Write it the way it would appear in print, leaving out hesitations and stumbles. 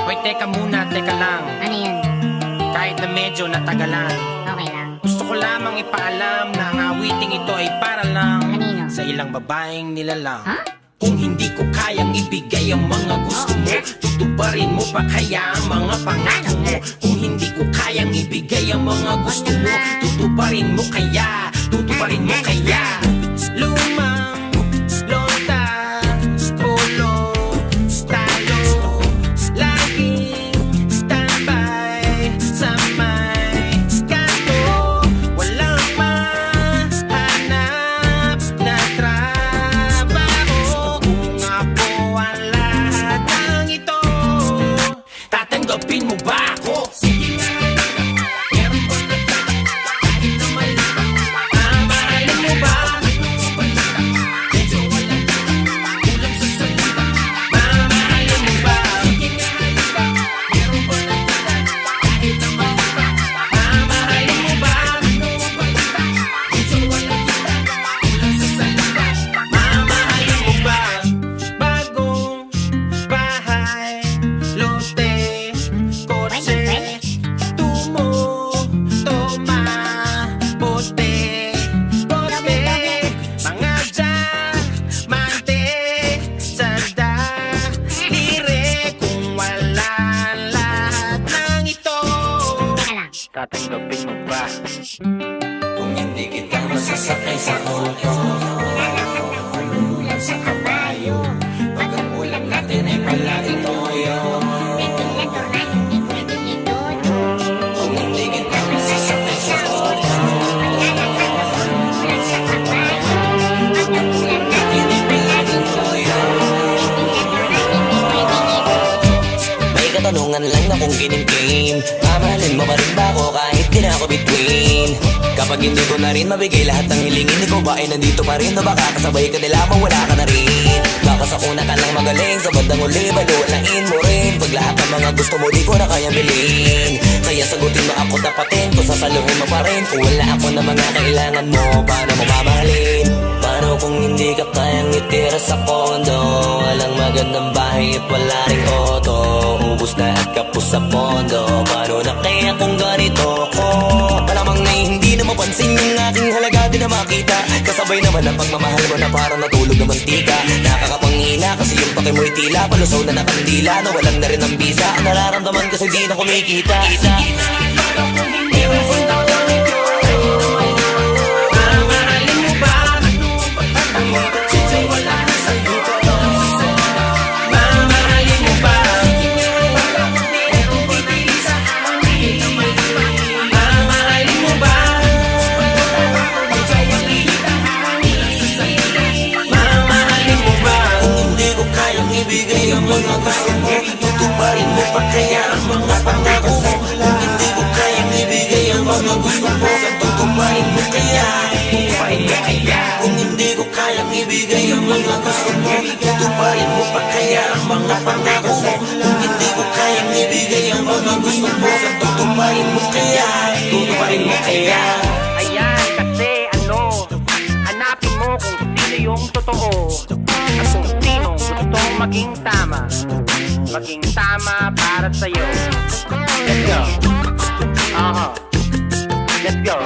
Hoy, teka muna, teka lang. Ano yun? Kahit na medyo natagalan, Okay lang. gusto ko lamang ipaalam na ang awiting ito ay para lang Kanino? sa ilang babaeng nilalang. Ha? Kung hindi ko kayang ibigay ang mga gusto mo, tutuparin mo pa kaya ang mga pangako mo? Kung hindi ko kayang ibigay ang mga gusto mo, tutuparin mo kaya, tutuparin mo kaya. Lumang lota, polo, talo, laging standby sa may kanto. Walang mahanap na trabaho. Kung ako ang lahat ng ito, tatanggapin mo ba ako? Sige nga, meron ba na kahit na mali? Mamahalin mo ba? Medyo walang kulang sa salita. Mamahalin mo ba? Sige nga, halika. Meron ba na kahit na mali? Mamahalin mo ba? Medyo walang kulang sa salita. Mamahalin mo ba? Bagong bahay, lote, kotse, tumo, toma, bote, bote, mga diamante sa daliri. Kung wala lahat ng ito, Teka lang. tatanggapin mo ba? Kung hindi kita masasakay sa auto, lang sa kabayo, pag ang ulam natin ay palaging toyo. Regulador na hindi pwedeng ituto. Kung hindi kita masasakay sa auto, Walang sa kabayo. Pag ang ulan na hindi palaging toyo. regulador na hindi pwedeng ituto. May katanungan lang na kung kinimkim, mamahalin mo pa rin ba ako kahit di na ako between? Kapag hindi ko na rin mabigay lahat ng hilingin, ikaw ba ay nandito pa rin? O baka kasabay ka nila mawala ka na rin? Baka sa una ka lang magaling, sa bandang uli baluwalain mo rin. Pag lahat ng mga gusto mo di ko na kayang bilhin, kaya sagutin mo ako dapatin, kung sasaluhin mo pa rin. Kung wala ako na mga kailangan mo, paano mo mamahalin? Paano kung hindi ka kayang itira sa kondo? Walang magandang bahay at wala ring auto, ubus na at kapos sa pondo. Paano na kaya kung ganito ko? Malamang na hindi na mapansin yung aking halaga di na makita. Kasabay naman ang pagmamahal mo na parang natulog na mantika. Nakakapanghina kasi yung pake mo'y tila palusaw na nakandila, na walang na rin ang bisa. Ang nararamdaman kasi di na kumikita. Mamahalin mo ba? Medyo wala na sa dito. Mamahalin mo ba? Mamahalin mo ba? Mamahalin mo ba? Kung hindi ko kayang ibigay ang mga gusto mo, tutuparin mo pa kaya ang mga pangako mo? Kung hindi ko kayang ibigay ang mga gusto mo, tutuparin mo kaya? Tutuparin mo kaya? Kung hindi ko kayang ibigay ang mga gusto mo, tutuparin mo pa kaya ang mga pangako mo? Kung hindi ko kayang ibigay ang mga gusto mo, tutuparin mo kaya? Tutuparin mo kaya? Ayan, kasi hanapin mo kung sino yung totoo at kung sino gustong maging tama para sa'yo. Let's go. Let's go.